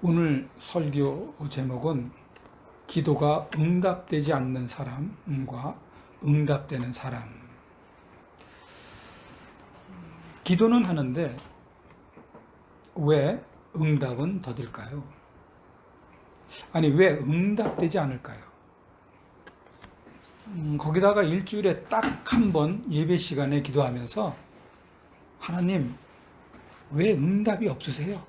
오늘 설교 제목은 기도가 응답되지 않는 사람과 응답되는 사람. 기도는 하는데 왜 응답은 더딜까요? 아니, 왜 응답되지 않을까요? 거기다가 일주일에 딱 한 번 예배 시간에 기도하면서 하나님, 왜 응답이 없으세요?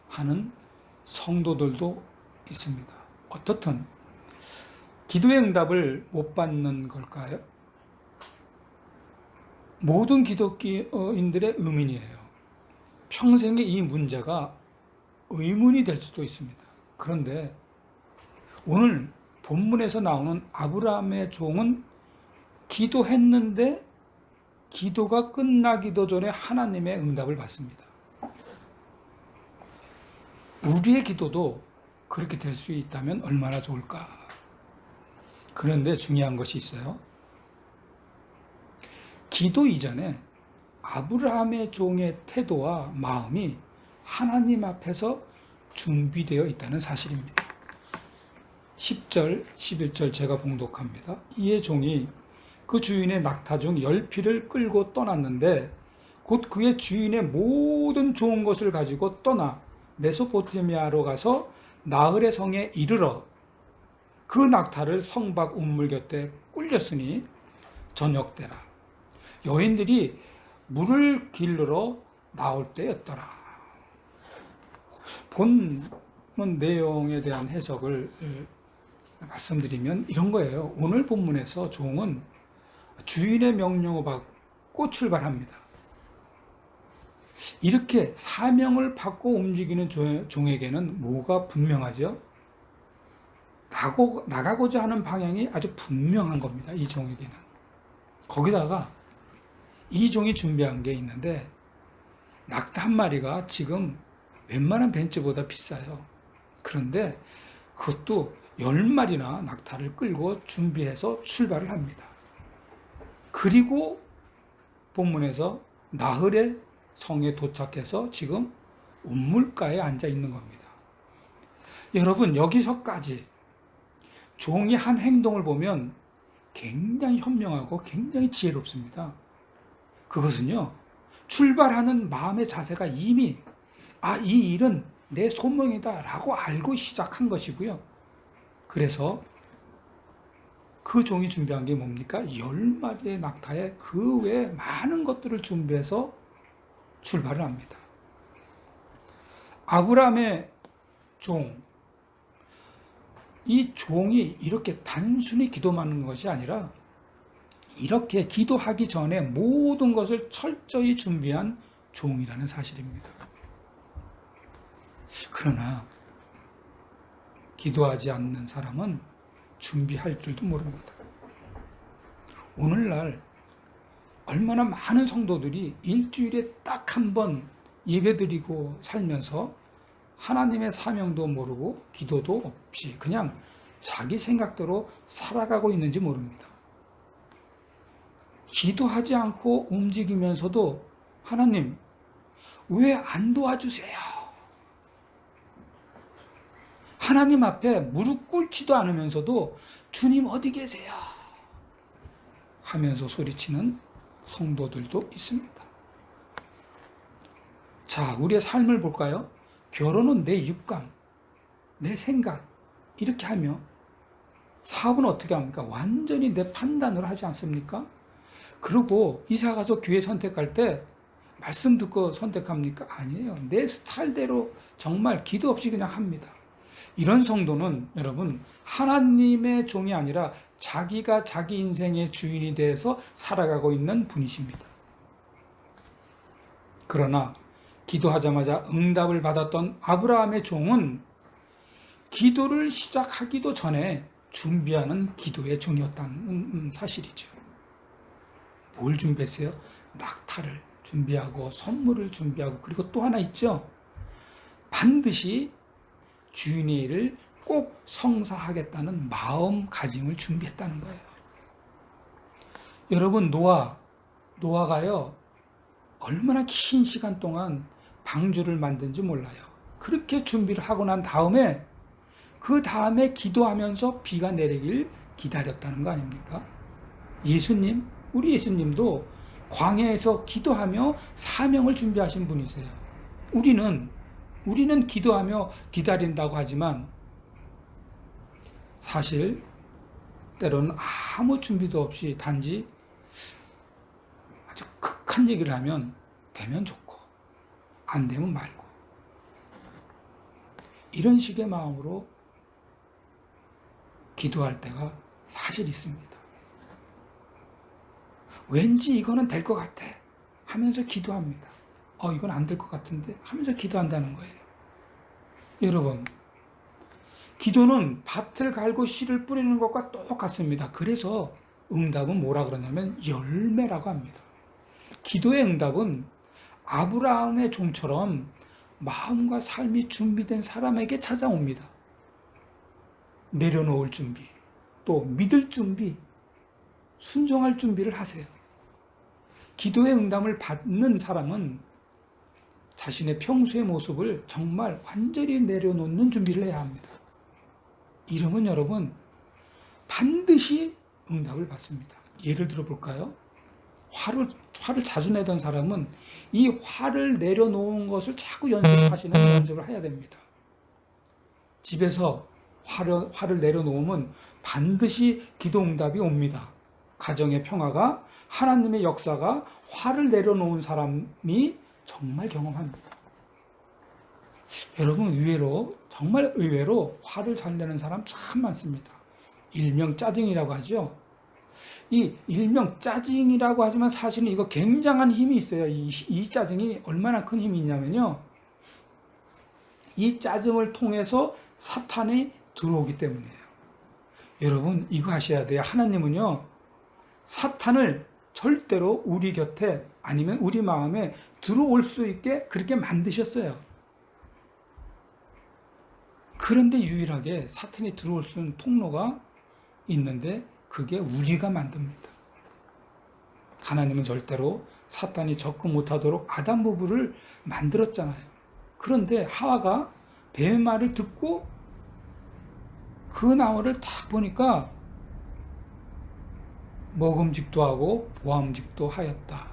하는 성도들도 있습니다. 어떻든 기도의 응답을 못 받는 걸까요? 모든 기독교인들의 의문이에요. 평생에 이 문제가 의문이 될 수도 있습니다. 그런데 오늘 본문에서 나오는 아브라함의 종은 기도했는데 기도가 끝나기도 전에 하나님의 응답을 받습니다. 우리의 기도도 그렇게 될 수 있다면 얼마나 좋을까? 그런데 중요한 것이 있어요. 기도 이전에 아브라함의 종의 태도와 마음이 하나님 앞에서 준비되어 있다는 사실입니다. 10절, 11절 제가 봉독합니다. 이에 종이 그 주인의 낙타 중 10匹를 끌고 떠났는데 곧 그의 주인의 모든 좋은 것을 가지고 떠나 메소포타미아로 가서 나흘의 성에 이르러 그 낙타를 성 밖 우물 곁에 꿀렸으니 저녁 때라. 여인들이 물을 길르러 나올 때였더라. 본 내용에 대한 해석을 말씀드리면 이런 거예요. 오늘 본문에서 종은 주인의 명령을 받고 출발합니다. 이렇게 사명을 받고 움직이는 종에게는 뭐가 분명하죠? 나가고자 하는 방향이 아주 분명한 겁니다. 이 종에게는. 거기다가 이 종이 준비한 게 있는데 낙타 한 마리가 지금 웬만한 벤츠보다 비싸요. 그런데 그것도 10마리나 낙타를 끌고 준비해서 출발을 합니다. 그리고 본문에서 나흘의 성에 도착해서 지금 우물가에 앉아 있는 겁니다. 여러분, 여기서까지 종이 한 행동을 보면 굉장히 현명하고 굉장히 지혜롭습니다. 그것은요, 출발하는 마음의 자세가 이미 이 일은 내 소명이다 라고 알고 시작한 것이고요. 그래서 그 종이 준비한 게 뭡니까? 10마리의 낙타에 그 외에 많은 것들을 준비해서 출발을 합니다. 아브라함의 종, 이 종이 이렇게 단순히 기도만 하는 것이 아니라 이렇게 기도하기 전에 모든 것을 철저히 준비한 종이라는 사실입니다. 그러나 기도하지 않는 사람은 준비할 줄도 모릅니다. 오늘날 얼마나 많은 성도들이 일주일에 딱 한 번 예배드리고 살면서 하나님의 사명도 모르고 기도도 없이 그냥 자기 생각대로 살아가고 있는지 모릅니다. 기도하지 않고 움직이면서도 하나님, 왜 안 도와주세요? 하나님 앞에 무릎 꿇지도 않으면서도 주님 어디 계세요? 하면서 소리치는 성도들도 있습니다. 자, 우리의 삶을 볼까요? 결혼은 내 육감, 내 생각 이렇게 하며 사업은 어떻게 합니까? 완전히 내 판단으로 하지 않습니까? 그리고 이사 가서 교회 선택할 때 말씀 듣고 선택합니까? 아니에요. 내 스타일대로 정말 기도 없이 그냥 합니다. 이런 성도는 여러분 하나님의 종이 아니라 자기가 자기 인생의 주인이 돼서 살아가고 있는 분이십니다. 그러나 기도하자마자 응답을 받았던 아브라함의 종은 기도를 시작하기도 전에 준비하는 기도의 종이었다는 사실이죠. 뭘 준비했어요? 낙타를 준비하고 선물을 준비하고 그리고 또 하나 있죠. 반드시 주인의 일을 꼭 성사하겠다는 마음가짐을 준비했다는 거예요. 여러분, 노아가요 얼마나 긴 시간 동안 방주를 만든지 몰라요. 그렇게 준비를 하고 난 다음에 그 다음에 기도하면서 비가 내리길 기다렸다는 거 아닙니까? 예수님, 우리 예수님도 광야에서 기도하며 사명을 준비하신 분이세요. 우리는 기도하며 기다린다고 하지만 사실 때로는 아무 준비도 없이 단지 아주 극한 얘기를 하면 되면 좋고 안 되면 말고 이런 식의 마음으로 기도할 때가 사실 있습니다. 왠지 이거는 될 것 같아 하면서 기도합니다. 이건 안 될 것 같은데 하면서 기도한다는 거예요. 여러분, 기도는 밭을 갈고 씨를 뿌리는 것과 똑같습니다. 그래서 응답은 뭐라 그러냐면 열매라고 합니다. 기도의 응답은 아브라함의 종처럼 마음과 삶이 준비된 사람에게 찾아옵니다. 내려놓을 준비, 또 믿을 준비, 순종할 준비를 하세요. 기도의 응답을 받는 사람은 자신의 평소의 모습을 정말 완전히 내려놓는 준비를 해야 합니다. 이러면 여러분 반드시 응답을 받습니다. 예를 들어 볼까요? 화를 자주 내던 사람은 이 화를 내려놓은 것을 자꾸 연습하시는 연습을 해야 됩니다. 집에서 화를 내려놓으면 반드시 기도 응답이 옵니다. 가정의 평화가, 하나님의 역사가 화를 내려놓은 사람이 정말 경험합니다. 여러분, 정말 의외로 화를 잘 내는 사람 참 많습니다. 일명 짜증이라고 하죠. 이 일명 짜증이라고 하지만 사실은 이거 굉장한 힘이 있어요. 이 짜증이 얼마나 큰 힘이 있냐면요. 이 짜증을 통해서 사탄이 들어오기 때문이에요. 여러분, 이거 아셔야 돼요. 하나님은요, 사탄을 절대로 우리 곁에 아니면 우리 마음에 들어올 수 있게 그렇게 만드셨어요. 그런데 유일하게 사탄이 들어올 수 있는 통로가 있는데 그게 우리가 만듭니다. 하나님은 절대로 사탄이 접근 못하도록 아담 부부를 만들었잖아요. 그런데 하와가 뱀의 말을 듣고 그 나무를 딱 보니까 먹음직도 하고 보암직도 하였다.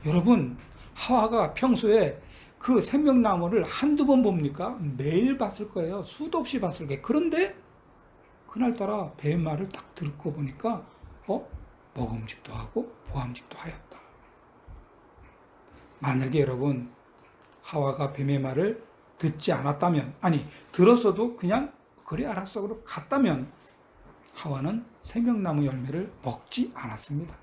여러분, 하와가 평소에 그 생명나무를 한두 번 봅니까? 매일 봤을 거예요. 수도 없이 봤을 거예요. 그런데 그날따라 뱀의 말을 딱 듣고 보니까 먹음직도 하고 보암직도 하였다. 만약에 여러분 하와가 뱀의 말을 듣지 않았다면, 아니 들었어도 그냥 그래 알았어 그러고 갔다면 하와는 생명나무 열매를 먹지 않았습니다.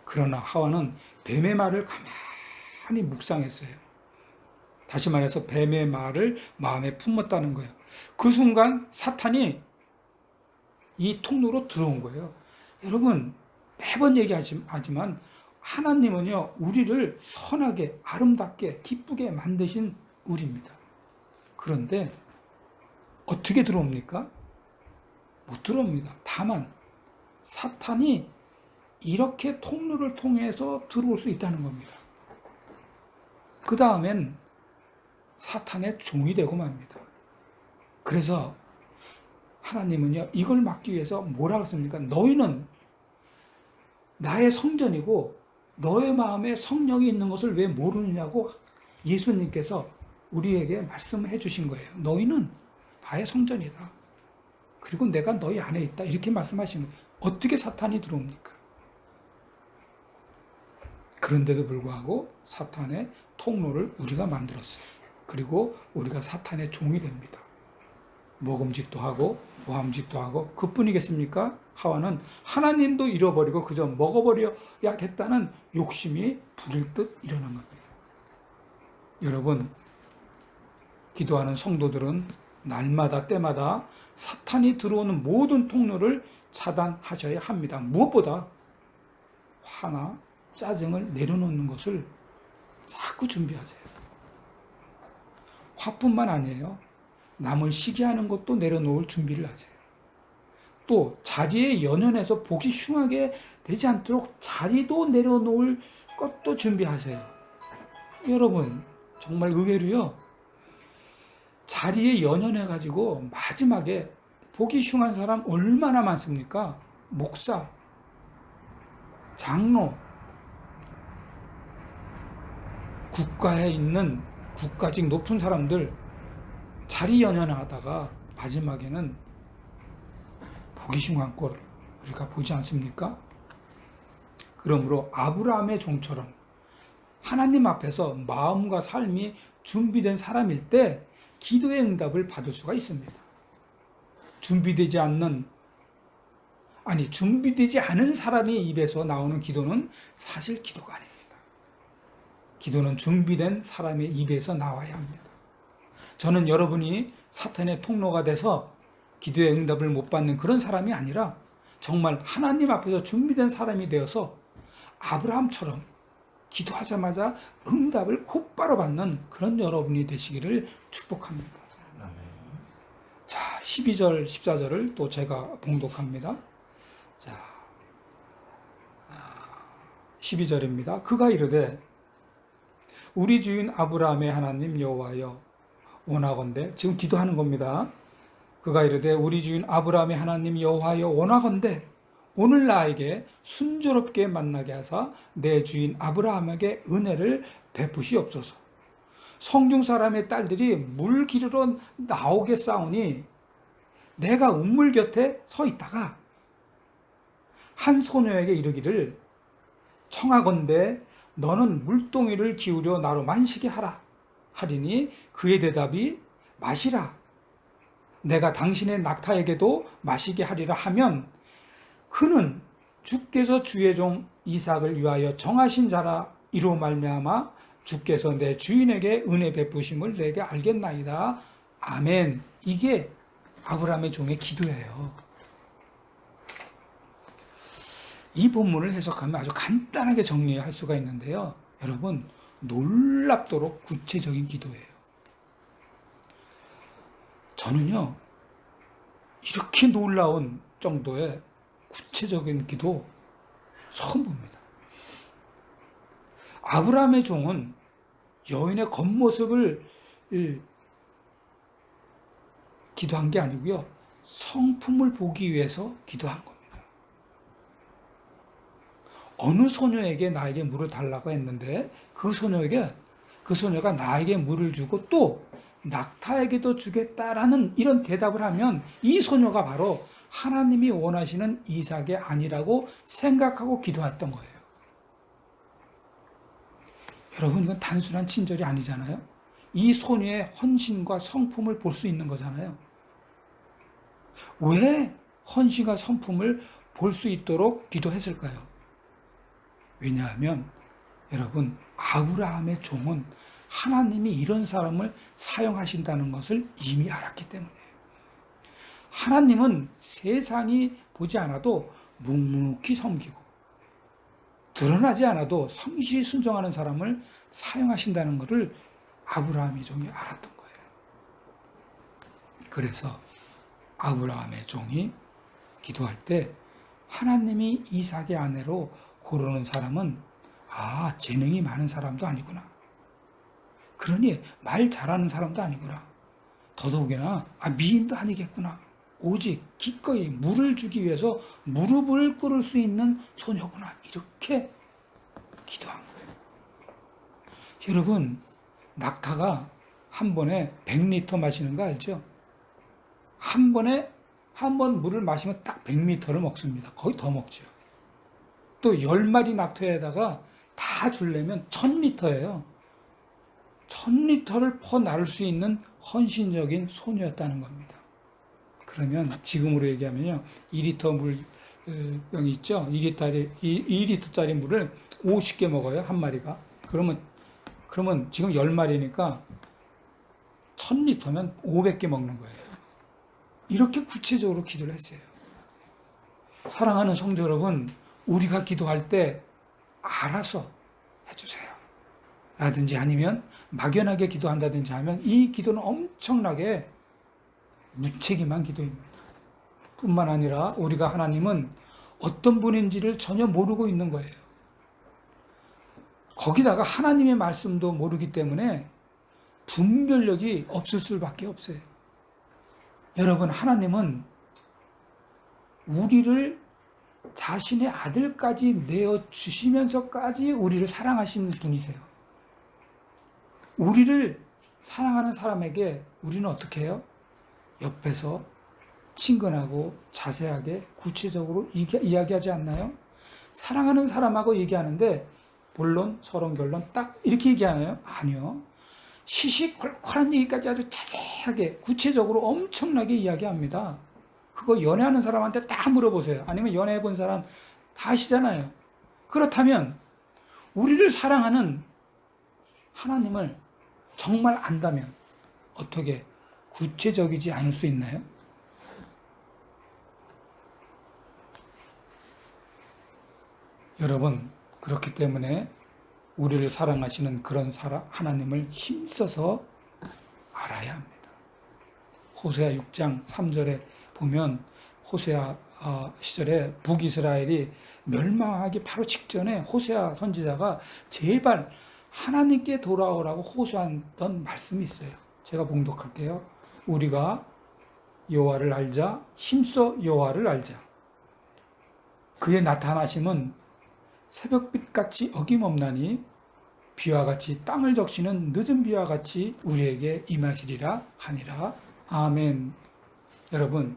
그러나 하와는 뱀의 말을 가만히 묵상했어요. 다시 말해서 뱀의 말을 마음에 품었다는 거예요. 그 순간 사탄이 이 통로로 들어온 거예요. 여러분, 매번 얘기하지만 하나님은요, 우리를 선하게, 아름답게, 기쁘게 만드신 우리입니다. 그런데 어떻게 들어옵니까? 못 들어옵니다. 다만 사탄이 이렇게 통로를 통해서 들어올 수 있다는 겁니다. 그 다음엔 사탄의 종이 되고 맙니다. 그래서 하나님은요, 이걸 막기 위해서 뭐라고 했습니까? 너희는 나의 성전이고 너의 마음에 성령이 있는 것을 왜 모르느냐고 예수님께서 우리에게 말씀해 주신 거예요. 너희는 나의 성전이다. 그리고 내가 너희 안에 있다. 이렇게 말씀하신 거예요. 어떻게 사탄이 들어옵니까? 그런데도 불구하고 사탄의 통로를 우리가 만들었어요. 그리고 우리가 사탄의 종이 됩니다. 먹음직도 하고 모함직도 하고 그뿐이겠습니까? 하와는 하나님도 잃어버리고 그저 먹어버려야겠다는 욕심이 부릴 듯 일어난 겁니다. 여러분, 기도하는 성도들은 날마다 때마다 사탄이 들어오는 모든 통로를 차단하셔야 합니다. 무엇보다 화나 짜증을 내려놓는 것을 자꾸 준비하세요. 화뿐만 아니에요. 남을 시기하는 것도 내려놓을 준비를 하세요. 또 자리에 연연해서 보기 흉하게 되지 않도록 자리도 내려놓을 것도 준비하세요. 여러분, 정말 의외로요, 자리에 연연해가지고 마지막에 보기 흉한 사람 얼마나 많습니까? 목사, 장로, 국가에 있는 국가직 높은 사람들 자리 연연하다가 마지막에는 보기 흉한 꼴 우리가 보지 않습니까? 그러므로 아브라함의 종처럼 하나님 앞에서 마음과 삶이 준비된 사람일 때 기도의 응답을 받을 수가 있습니다. 준비되지 않는 준비되지 않은 사람의 입에서 나오는 기도는 사실 기도가 아닙니다. 기도는 준비된 사람의 입에서 나와야 합니다. 저는 여러분이 사탄의 통로가 돼서 기도의 응답을 못 받는 그런 사람이 아니라 정말 하나님 앞에서 준비된 사람이 되어서 아브라함처럼 기도하자마자 응답을 곧바로 받는 그런 여러분이 되시기를 축복합니다. 자, 12절, 14절을 또 제가 봉독합니다. 자, 12절입니다. 그가 이르되 우리 주인 아브라함의 하나님 여호와여 원하건대, 지금 기도하는 겁니다. 그가 이르되 우리 주인 아브라함의 하나님 여호와여 원하건대 오늘 나에게 순조롭게 만나게 하사 내 주인 아브라함에게 은혜를 베푸시옵소서. 성중 사람의 딸들이 물 기르러 나오겠사오니 내가 운물 곁에 서 있다가 한 소녀에게 이르기를 청하건대 너는 물동이를 기울여 나로 만시게 하라 하리니 그의 대답이 마시라 내가 당신의 낙타에게도 마시게 하리라 하면 그는 주께서 주의 종 이삭을 위하여 정하신 자라 이로 말미암아 주께서 내 주인에게 은혜 베푸심을 내게 알겠나이다. 아멘. 이게 아브라함의 종의 기도예요. 이 본문을 해석하면 아주 간단하게 정리할 수가 있는데요. 여러분, 놀랍도록 구체적인 기도예요. 저는요, 이렇게 놀라운 정도의 구체적인 기도 처음 봅니다. 아브라함의 종은 여인의 겉모습을 기도한 게 아니고요, 성품을 보기 위해서 기도한 겁니다. 어느 소녀에게 나에게 물을 달라고 했는데 그 소녀가 나에게 물을 주고 또 낙타에게도 주겠다라는 이런 대답을 하면 이 소녀가 바로 하나님이 원하시는 이삭이 아니라고 생각하고 기도했던 거예요. 여러분, 이건 단순한 친절이 아니잖아요. 이 소녀의 헌신과 성품을 볼 수 있는 거잖아요. 왜 헌신과 성품을 볼 수 있도록 기도했을까요? 왜냐하면 여러분, 아브라함의 종은 하나님이 이런 사람을 사용하신다는 것을 이미 알았기 때문이에요. 하나님은 세상이 보지 않아도 묵묵히 섬기고 드러나지 않아도 성실히 순종하는 사람을 사용하신다는 것을 아브라함의 종이 알았던 거예요. 그래서 아브라함의 종이 기도할 때 하나님이 이삭의 아내로 고르는 사람은 재능이 많은 사람도 아니구나. 그러니 말 잘하는 사람도 아니구나. 더더욱이나 미인도 아니겠구나. 오직 기꺼이 물을 주기 위해서 무릎을 꿇을 수 있는 소녀구나. 이렇게 기도한 거예요. 여러분, 낙타가 한 번에 100리터 마시는 거 알죠? 한 번 물을 마시면 딱 100리터를 먹습니다. 거의 더 먹죠. 또 10마리 낙타에다가 다 주려면 1000리터예요. 1000리터를 퍼 나를 수 있는 헌신적인 소녀였다는 겁니다. 그러면 지금으로 얘기하면요, 2리터 물병이 있죠. 2리터짜리 물을 50개 먹어요, 한 마리가. 그러면 지금 10마리니까 1000리터면 500개 먹는 거예요. 이렇게 구체적으로 기도를 했어요. 사랑하는 성도 여러분, 우리가 기도할 때 알아서 해주세요. 라든지 아니면 막연하게 기도한다든지 하면 이 기도는 엄청나게 무책임한 기도입니다. 뿐만 아니라 우리가 하나님은 어떤 분인지를 전혀 모르고 있는 거예요. 거기다가 하나님의 말씀도 모르기 때문에 분별력이 없을 수밖에 없어요. 여러분, 하나님은 우리를 자신의 아들까지 내어주시면서까지 우리를 사랑하시는 분이세요. 우리를 사랑하는 사람에게 우리는 어떻게 해요? 옆에서 친근하고 자세하게 구체적으로 이야기하지 않나요? 사랑하는 사람하고 얘기하는데 본론, 서론, 결론 딱 이렇게 얘기하나요? 아니요. 시시콜콜한 얘기까지 아주 자세하게 구체적으로 엄청나게 이야기합니다. 그거 연애하는 사람한테 딱 물어보세요. 아니면 연애해 본 사람 다 아시잖아요. 그렇다면 우리를 사랑하는 하나님을 정말 안다면 어떻게 구체적이지 않을 수 있나요? 여러분, 그렇기 때문에 우리를 사랑하시는 그런 하나님을 힘써서 알아야 합니다. 호세아 6장 3절에 보면 호세아 시절에 북이스라엘이 멸망하기 바로 직전에 호세아 선지자가 제발 하나님께 돌아오라고 호소했던 말씀이 있어요. 제가 봉독할게요. 우리가 여호와를 알자, 힘써 여호와를 알자. 그의 나타나심은 새벽빛같이 어김없나니 비와 같이 땅을 적시는 늦은 비와 같이 우리에게 임하시리라 하니라. 아멘. 여러분,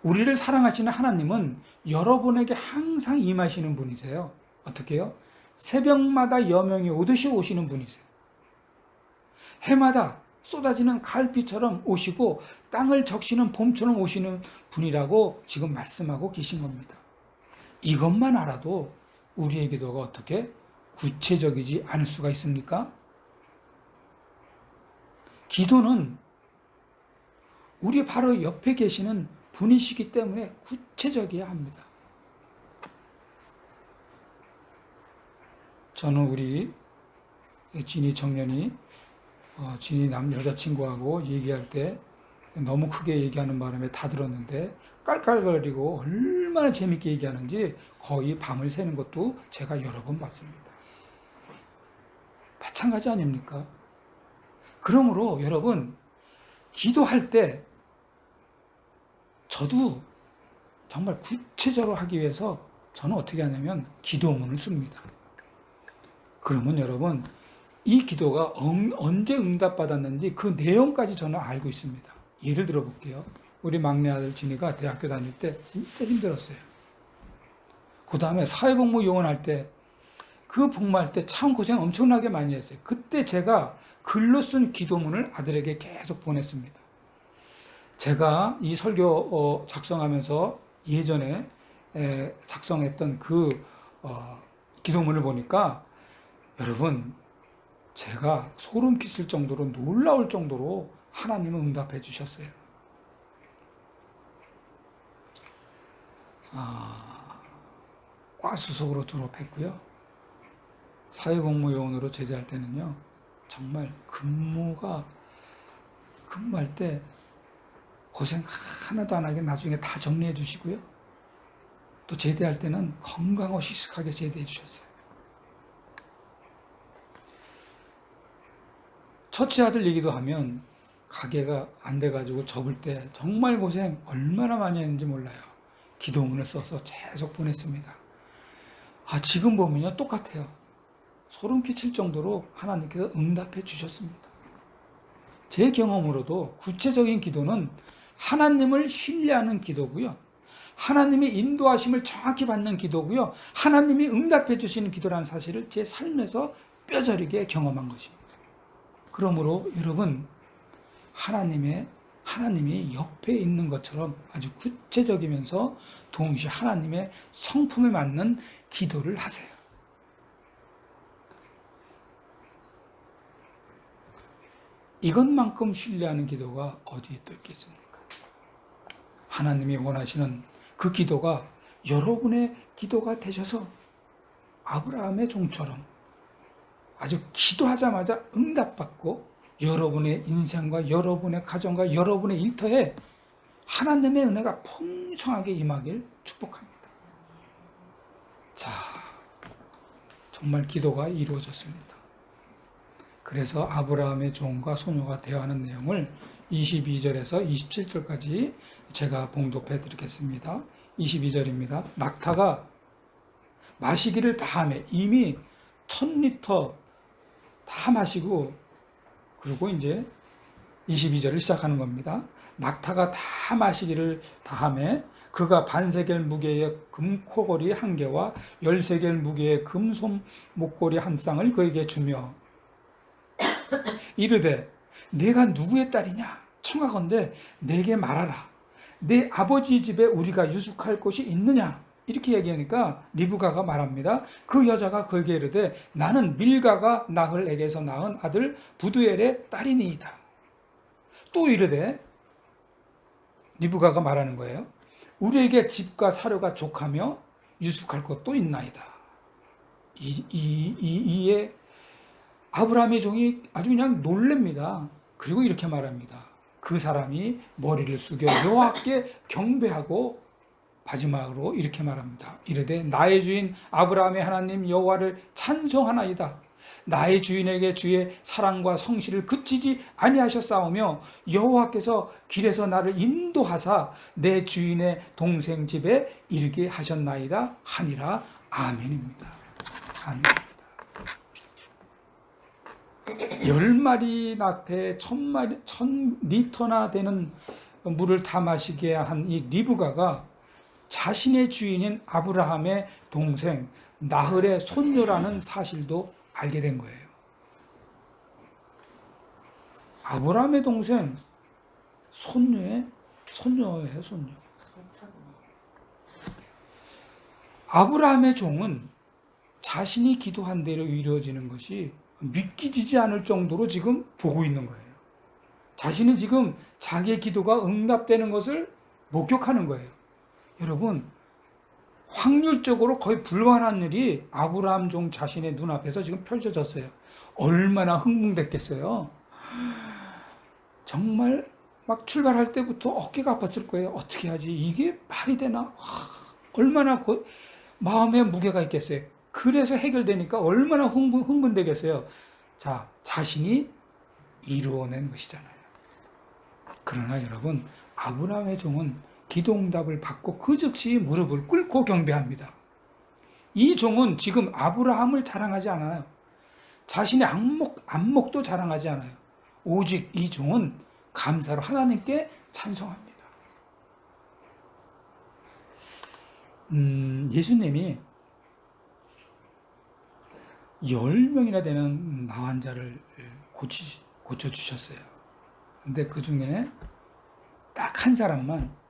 우리를 사랑하시는 하나님은 여러분에게 항상 임하시는 분이세요. 어떻게 해요? 새벽마다 여명이 오듯이 오시는 분이세요. 해마다 쏟아지는 가을비처럼 오시고 땅을 적시는 봄처럼 오시는 분이라고 지금 말씀하고 계신 겁니다. 이것만 알아도 우리의 기도가 어떻게 구체적이지 않을 수가 있습니까? 기도는 우리 바로 옆에 계시는 분이시기 때문에 구체적이어야 합니다. 저는 우리 진이 청년이 진이 여자친구하고 얘기할 때 너무 크게 얘기하는 바람에 다 들었는데 깔깔거리고 얼마나 재밌게 얘기하는지 거의 밤을 새는 것도 제가 여러 번 봤습니다. 마찬가지 아닙니까? 그러므로 여러분, 기도할 때 저도 정말 구체적으로 하기 위해서 저는 어떻게 하냐면 기도문을 씁니다. 그러면 여러분, 이 기도가 언제 응답받았는지 그 내용까지 저는 알고 있습니다. 예를 들어 볼게요. 우리 막내 아들 진이가 대학교 다닐 때 진짜 힘들었어요. 그 다음에 사회복무 요원할 때, 그 복무할 때 참 고생 엄청나게 많이 했어요. 그때 제가 글로 쓴 기도문을 아들에게 계속 보냈습니다. 제가 이 설교 작성하면서 예전에 작성했던 그 기도문을 보니까 여러분, 제가 소름 끼칠 정도로 놀라울 정도로 하나님은 응답해 주셨어요. 과수석으로 졸업했고요. 사회복무요원으로 제대할 때는요, 정말 근무할 때 고생 하나도 안 하게 나중에 다 정리해 주시고요. 또 제대할 때는 건강하고 씩씩하게 제대해 주셨어요. 첫째 아들 얘기도 하면 가게가 안 돼가지고 접을 때 정말 고생 얼마나 많이 했는지 몰라요. 기도문을 써서 계속 보냈습니다. 지금 보면요, 똑같아요. 소름 끼칠 정도로 하나님께서 응답해 주셨습니다. 제 경험으로도 구체적인 기도는 하나님을 신뢰하는 기도고요. 하나님의 인도하심을 정확히 받는 기도고요. 하나님이 응답해 주시는 기도라는 사실을 제 삶에서 뼈저리게 경험한 것입니다. 그러므로 여러분, 하나님이 옆에 있는 것처럼 아주 구체적이면서 동시에 하나님의 성품에 맞는 기도를 하세요. 이것만큼 신뢰하는 기도가 어디에 또 있겠습니까? 하나님이 원하시는 그 기도가 여러분의 기도가 되셔서 아브라함의 종처럼 아주 기도하자마자 응답받고 여러분의 인생과 여러분의 가정과 여러분의 일터에 하나님의 은혜가 풍성하게 임하길 축복합니다. 자, 정말 기도가 이루어졌습니다. 그래서 아브라함의 종과 소녀가 대화하는 내용을 22절에서 27절까지 제가 봉독해 드리겠습니다. 22절입니다. 낙타가 마시기를 다 하며 이미 1000리터 다 마시고, 그리고 이제 22절을 시작하는 겁니다. 낙타가 다 마시기를 다 하며 그가 반세겔 무게의 금코걸이 한 개와 10세겔 무게의 금솜 목걸이 한 쌍을 그에게 주며 이르되 내가 누구의 딸이냐 청하건대 내게 말하라. 내 아버지 집에 우리가 유숙할 곳이 있느냐. 이렇게 얘기하니까 리브가가 말합니다. 그 여자가 그에게 이르되 나는 밀가가 나흘에게서 낳은 아들 부두엘의 딸이니이다. 또 이르되 리브가가 말하는 거예요. 우리에게 집과 사료가 족하며 유숙할 것도 있나이다. 이에 아브라함의 종이 아주 그냥 놀랍니다. 그리고 이렇게 말합니다. 그 사람이 머리를 숙여 여호와께 경배하고 마지막으로 이렇게 말합니다. 이르되 나의 주인 아브라함의 하나님 여호와를 찬송하나이다. 나의 주인에게 주의 사랑과 성실을 그치지 아니하셨사오며 여호와께서 길에서 나를 인도하사 내 주인의 동생 집에 이르게 하셨나이다 하니라. 아멘입니다. 아멘입니다. 10마리 낙태에 1000리터나 되는 물을 다 마시게 한 이 리브가가 자신의 주인인 아브라함의 동생 나흘의 손녀라는 사실도 알게 된 거예요. 아브라함의 동생 손녀예요, 손녀. 아브라함의 종은 자신이 기도한 대로 이루어지는 것이 믿기지지 않을 정도로 지금 보고 있는 거예요. 자신은 지금 자기의 기도가 응답되는 것을 목격하는 거예요. 여러분, 확률적으로 거의 불가능한 일이 아브라함 종 자신의 눈앞에서 지금 펼쳐졌어요. 얼마나 흥분됐겠어요. 정말 막 출발할 때부터 어깨가 아팠을 거예요. 어떻게 하지? 이게 말이 되나? 얼마나 마음에 무게가 있겠어요. 그래서 해결되니까 얼마나 흥분되겠어요. 자, 자신이 이루어낸 것이잖아요. 그러나 여러분, 아브라함의 종은 기도응답을 받고 그 즉시 무릎을 꿇고 경배합니다. 이 종은 지금 아브라함을 자랑하지 않아요. 자신의 안목도 자랑하지 않아요. 오직 이 종은 감사로 하나님께 찬송합니다. 예수님이 10명이나 되는 나환자를 고쳐주셨어요. 근데 그 중에 딱 한 사람만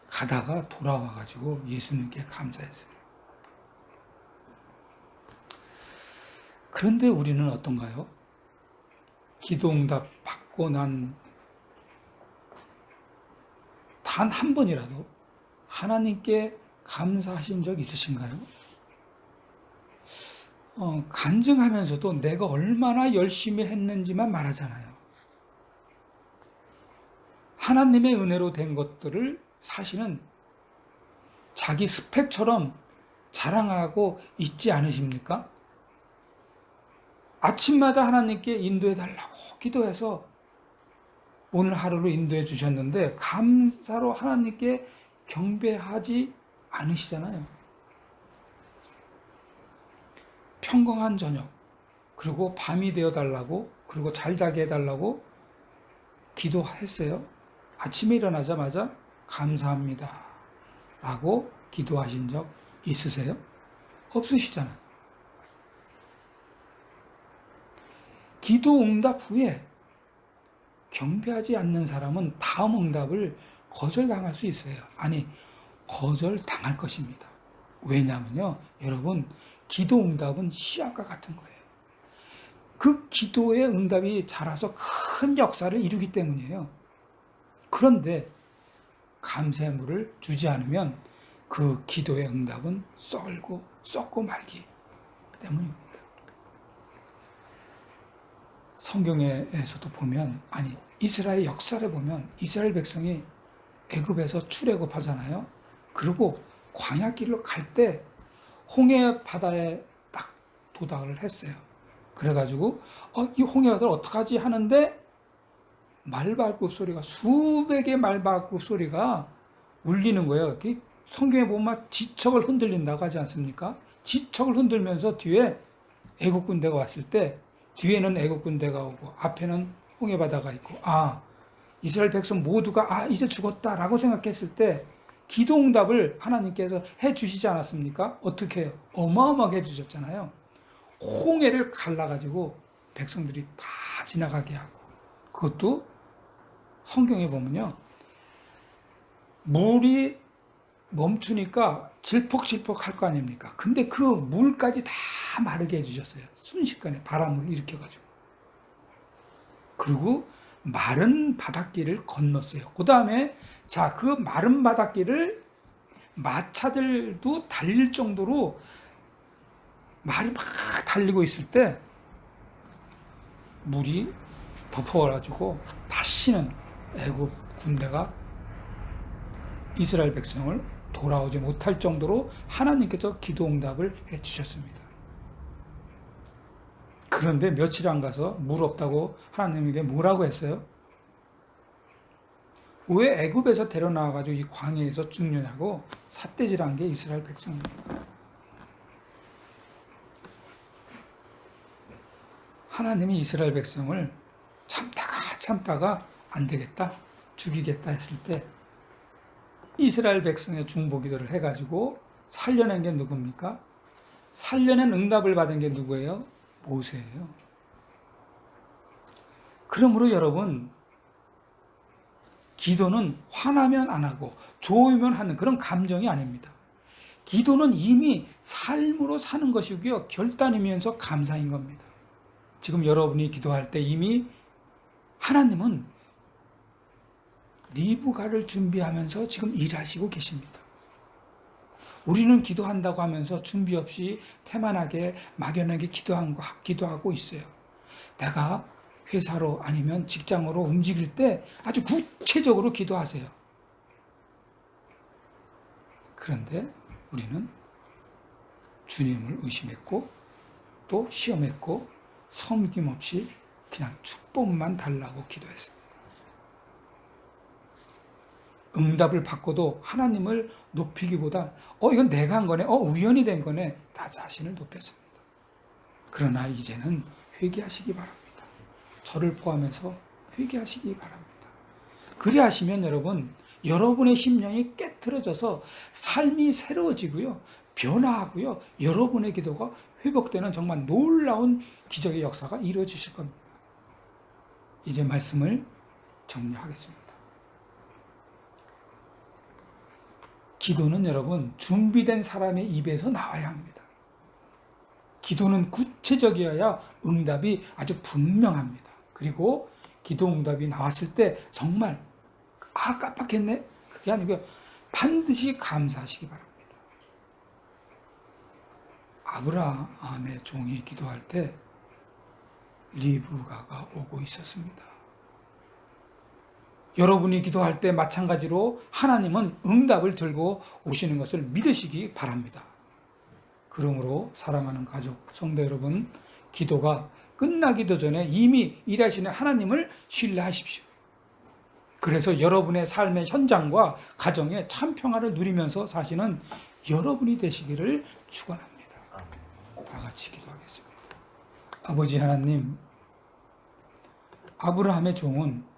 가다가 돌아와가지고 예수님께 감사했어요. 그런데 우리는 어떤가요? 기도응답 받고 난 단 한 번이라도 하나님께 감사하신 적 있으신가요? 간증하면서도 내가 얼마나 열심히 했는지만 말하잖아요. 하나님의 은혜로 된 것들을 사실은 자기 스펙처럼 자랑하고 있지 않으십니까? 아침마다 하나님께 인도해달라고 기도해서 오늘 하루를 인도해 주셨는데 감사로 하나님께 경배하지 않으시잖아요. 평강한 저녁, 그리고 밤이 되어달라고, 그리고 잘 자게 해달라고 기도했어요. 아침에 일어나자마자 감사합니다 라고 기도하신 적 있으세요? 없으시잖아요. 기도 응답 후에 경배하지 않는 사람은 다음 응답을 거절당할 수 있어요. 아니, 거절당할 것입니다. 왜냐하면요, 여러분, 기도 응답은 시합과 같은 거예요. 그 기도의 응답이 자라서 큰 역사를 이루기 때문이에요. 그런데 감사의 물을 주지 않으면 그 기도의 응답은 썩고 말기 때문입니다. 성경에서도 보면, 아니 이스라엘 역사를 보면 이스라엘 백성이 애굽에서 출애굽하잖아요. 그리고 광야 길로 갈 때 홍해 바다에 딱 도달을 했어요. 그래가지고 이 홍해바다를 어떡하지 하는데 말발굽 소리가, 수백의 말발굽 소리가 울리는 거예요. 성경에 보면 지척을 흔들린다고 하지 않습니까? 지척을 흔들면서 뒤에 애국 군대가 왔을 때 뒤에는 애국 군대가 오고 앞에는 홍해바다가 있고, 이스라엘 백성 모두가 이제 죽었다라고 생각했을 때 기도응답을 하나님께서 해주시지 않았습니까? 어떻게 해요? 어마어마하게 해주셨잖아요. 홍해를 갈라가지고 백성들이 다 지나가게 하고, 그것도 성경에 보면요, 물이 멈추니까 질퍽질퍽 할 거 아닙니까? 근데 그 물까지 다 마르게 해주셨어요. 순식간에 바람을 일으켜가지고. 그리고 마른 바닷길을 건넜어요. 그 다음에 그 마른 바닷길을 마차들도 달릴 정도로 말이 막 달리고 있을 때 물이 덮어가지고 다시는 애굽 군대가 이스라엘 백성을 돌아오지 못할 정도로 하나님께서 기도응답을 해주셨습니다. 그런데 며칠 안 가서 물 없다고 하나님에게 뭐라고 했어요? 왜 애굽에서 데려나와가지고 이 광야에서 죽느냐고 삿대질한 게 이스라엘 백성입니다. 하나님이 이스라엘 백성을 참다가 안 되겠다, 죽이겠다 했을 때 이스라엘 백성의 중보기도를 해가지고 살려낸 게 누굽니까? 살려낸 응답을 받은 게 누구예요? 모세예요. 그러므로 여러분, 기도는 화나면 안 하고 좋으면 하는 그런 감정이 아닙니다. 기도는 이미 삶으로 사는 것이고요, 결단이면서 감사인 겁니다. 지금 여러분이 기도할 때 이미 하나님은 리브가를 준비하면서 지금 일하시고 계십니다. 우리는 기도한다고 하면서 준비 없이 태만하게 막연하게 기도하고 있어요. 내가 회사로 아니면 직장으로 움직일 때 아주 구체적으로 기도하세요. 그런데 우리는 주님을 의심했고 또 시험했고 섬김 없이 그냥 축복만 달라고 기도했습니다. 응답을 받고도 하나님을 높이기보다 이건 내가 한 거네, 우연히 된 거네, 다 자신을 높였습니다. 그러나 이제는 회개하시기 바랍니다. 저를 포함해서 회개하시기 바랍니다. 그리하시면 여러분의 심령이 깨트려져서 삶이 새로워지고요, 변화하고요, 여러분의 기도가 회복되는 정말 놀라운 기적의 역사가 이루어지실 겁니다. 이제 말씀을 정리하겠습니다. 기도는 여러분, 준비된 사람의 입에서 나와야 합니다. 기도는 구체적이어야 응답이 아주 분명합니다. 그리고 기도 응답이 나왔을 때 정말 깜빡했네, 그게 아니고 반드시 감사하시기 바랍니다. 아브라함의 종이 기도할 때 리브가가 오고 있었습니다. 여러분이 기도할 때 마찬가지로 하나님은 응답을 들고 오시는 것을 믿으시기 바랍니다. 그러므로 사랑하는 가족, 성도 여러분, 기도가 끝나기도 전에 이미 일하시는 하나님을 신뢰하십시오. 그래서 여러분의 삶의 현장과 가정에 참 평화를 누리면서 사시는 여러분이 되시기를 축원합니다. 다 같이 기도하겠습니다. 아버지 하나님, 아브라함의 종은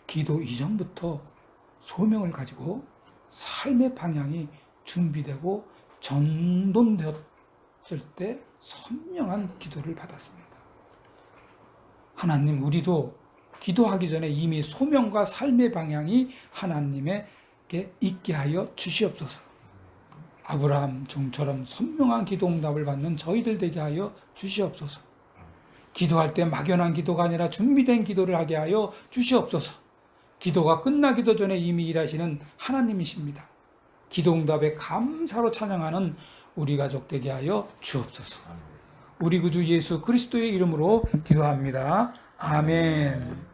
기도 이전부터 소명을 가지고 삶의 방향이 준비되고 전돈되었을 때 선명한 기도를 받았습니다. 하나님, 우리도 기도하기 전에 이미 소명과 삶의 방향이 하나님에게 있게 하여 주시옵소서. 아브라함 종처럼 선명한 기도 응답을 받는 저희들 되게 하여 주시옵소서. 기도할 때 막연한 기도가 아니라 준비된 기도를 하게 하여 주시옵소서. 기도가 끝나기도 전에 이미 일하시는 하나님이십니다. 기도 응답에 감사로 찬양하는 우리 가족 되게 하여 주옵소서. 우리 구주 예수 그리스도의 이름으로 기도합니다. 아멘.